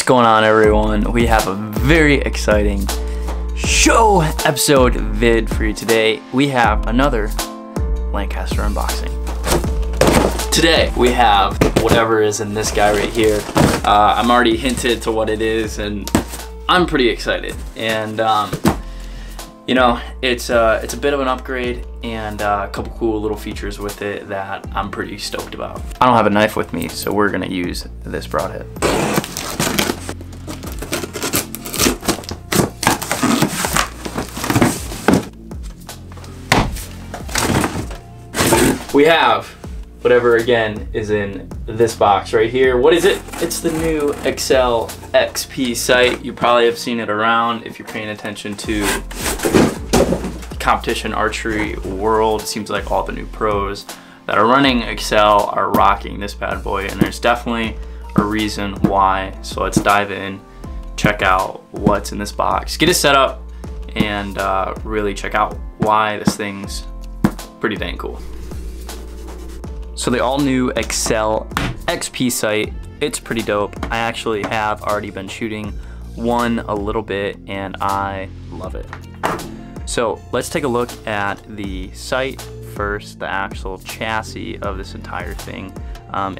going on, everyone? We have a very exciting show episode vid for you today. We have another Lancaster unboxing. Today we have whatever is in this guy right here. I'm already hinted to what it is and I'm pretty excited. And you know, it's a bit of an upgrade and a couple cool little features with it that I'm pretty stoked about. I don't have a knife with me, so we're gonna use this broadhead. We have whatever again is in this box right here. What is it? It's the new Axcel XP sight. You probably have seen it around if you're paying attention to competition archery world. It seems like all the new pros that are running Axcel are rocking this bad boy, and there's definitely a reason why. So let's dive in, check out what's in this box, get it set up, and really check out why this thing's pretty dang cool. So the all new Axcel XP sight, it's pretty dope. I actually have already been shooting one a little bit and I love it. So let's take a look at the sight first, the actual chassis of this entire thing.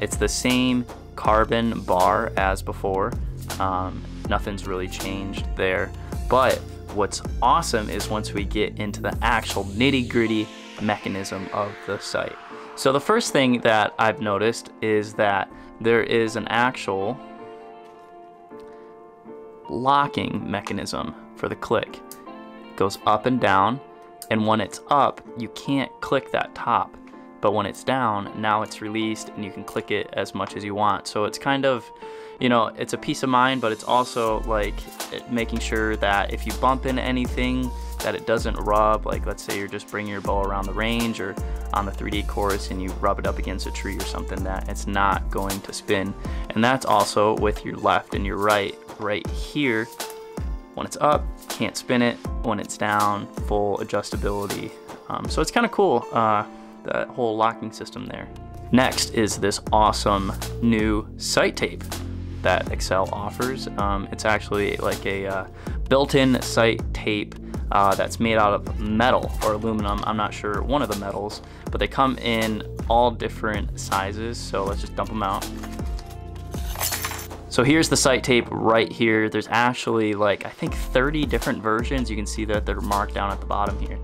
It's the same carbon bar as before. Nothing's really changed there. But what's awesome is once we get into the actual nitty-gritty mechanism of the sight. So the first thing that I've noticed is that there is an actual locking mechanism for the click. It goes up and down, and when it's up, you can't click that top. But when it's down, now it's released and you can click it as much as you want. So it's kind of, you know, it's a peace of mind, but it's also like making sure that if you bump into anything, that it doesn't rub. Like let's say you're just bringing your bow around the range or on the 3D course and you rub it up against a tree or something, that it's not going to spin. And that's also with your left and your right here. When it's up, can't spin it. When it's down, full adjustability. So it's kind of cool, that whole locking system there. Next is this awesome new sight tape that Axcel offers. It's actually like a built-in sight tape that's made out of metal or aluminum. I'm not sure, one of the metals, but they come in all different sizes. So let's just dump them out. So here's the sight tape right here. There's actually like, I think 30 different versions. You can see that they're marked down at the bottom here.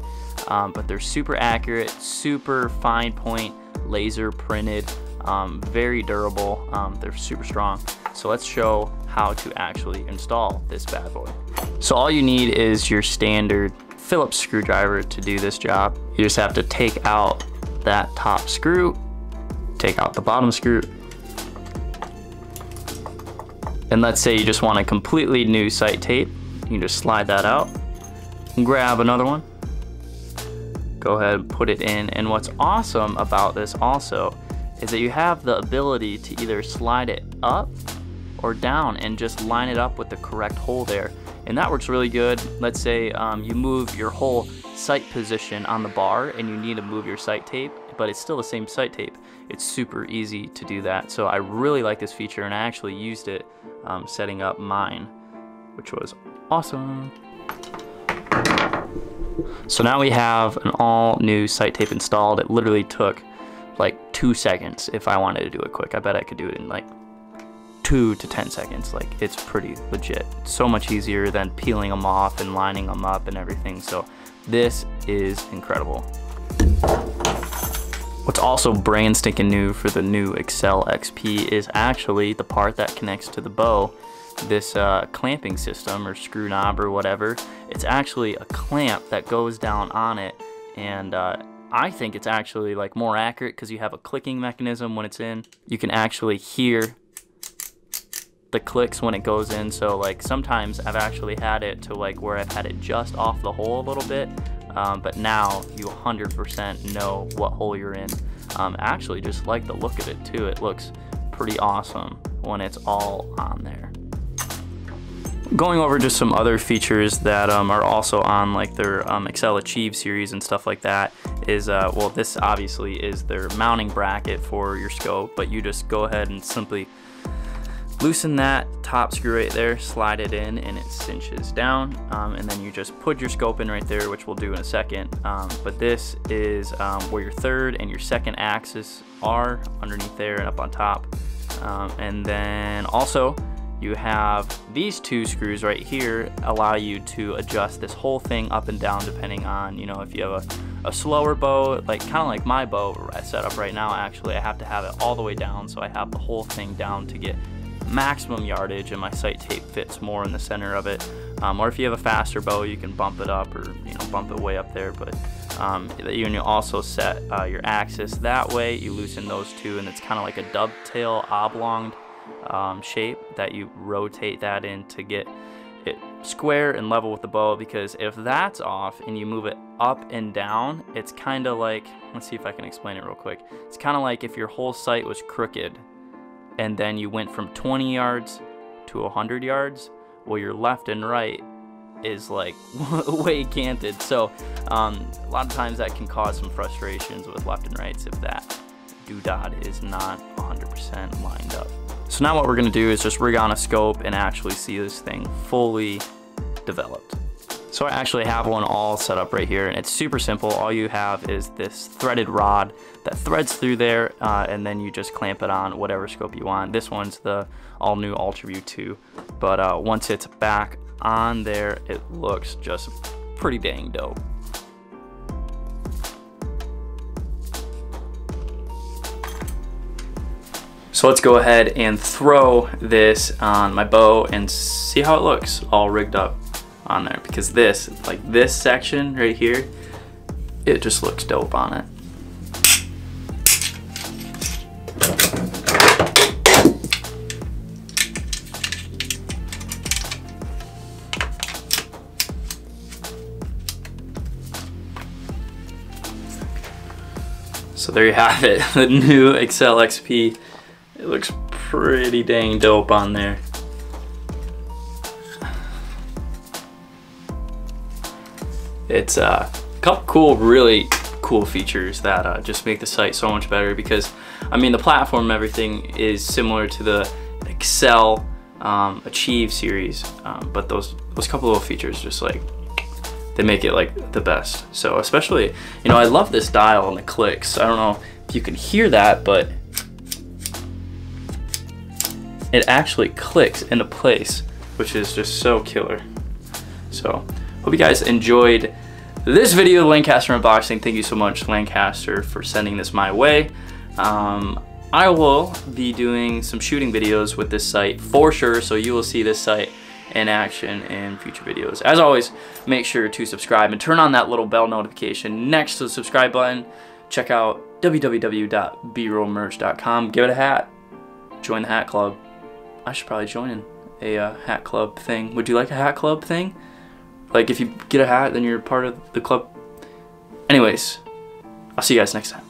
But they're super accurate, super fine point, laser printed, very durable. They're super strong. So let's show how to actually install this bad boy. So all you need is your standard Phillips screwdriver to do this job. You just have to take out that top screw, take out the bottom screw, and let's say you just want a completely new sight tape. You can just slide that out and grab another one. Go ahead and put it in, and what's awesome about this also is that you have the ability to either slide it up or down and just line it up with the correct hole there. And that works really good. Let's say you move your whole sight position on the bar and you need to move your sight tape, but it's still the same sight tape. It's super easy to do that. So I really like this feature, and I actually used it setting up mine, which was awesome. So now we have an all new sight tape installed. It literally took like 2 seconds if I wanted to do it quick. I bet I could do it in like 2 to 10 seconds. Like, it's pretty legit. So much easier than peeling them off and lining them up and everything. So this is incredible. What's also brand stinking new for the new Axcel XP is actually the part that connects to the bow. This clamping system or screw knob or whatever, it's actually a clamp that goes down on it, and I think it's actually like more accurate because you have a clicking mechanism when it's in. You can actually hear the clicks when it goes in. So like sometimes I've actually had it to like where I've had it just off the hole a little bit, but now you 100% know what hole you're in. I actually just like the look of it too. It looks pretty awesome when it's all on there. Going over just some other features that are also on like their Axcel Achieve series and stuff like that is, well, this obviously is their mounting bracket for your scope, but you just go ahead and simply loosen that top screw right there, slide it in, and it cinches down, and then you just put your scope in right there, which we'll do in a second. But this is where your third and your second axis are, underneath there and up on top. And then also you have these two screws right here allow you to adjust this whole thing up and down depending on, you know, if you have a slower bow, like kind of like my bow I set up right now. Actually, I have to have it all the way down, so I have the whole thing down to get maximum yardage, and my sight tape fits more in the center of it. Or if you have a faster bow, you can bump it up, or you know, bump it way up there. But you can also set your axis that way. You loosen those two, and it's kind of like a dovetail oblong shape that you rotate that in to get it square and level with the bow. Because if that's off and you move it up and down, it's kind of like, let's see if I can explain it real quick. It's kind of like if your whole sight was crooked and then you went from 20 yards to 100 yards, well, your left and right is like way canted. So a lot of times that can cause some frustrations with left and rights if that doodad is not 100% lined up. So now what we're gonna do is just rig on a scope and actually see this thing fully developed. So I actually have one all set up right here, and it's super simple. All you have is this threaded rod that threads through there, and then you just clamp it on whatever scope you want. This one's the all new UltraView 2, but once it's back on there, it looks just pretty dang dope. So let's go ahead and throw this on my bow and see how it looks all rigged up on there, because this, like this section right here, it just looks dope on it. So there you have it, the new Axcel XP. It looks pretty dang dope on there. It's a couple cool, really cool features that just make the sight so much better, because I mean the platform and everything is similar to the Axcel Achieve series, but those couple little features just like, they make it like the best. So especially, you know, I love this dial and the clicks. I don't know if you can hear that, but it actually clicks into place, which is just so killer. So hope you guys enjoyed this video of Lancaster unboxing. Thank you so much, Lancaster, for sending this my way. I will be doing some shooting videos with this sight for sure, so you will see this sight in action in future videos. As always, make sure to subscribe and turn on that little bell notification next to the subscribe button. Check out www.bromerch.com. Give it a hat. Join the hat club. I should probably join a hat club thing. Would you like a hat club thing? Like if you get a hat, then you're part of the club. Anyways, I'll see you guys next time.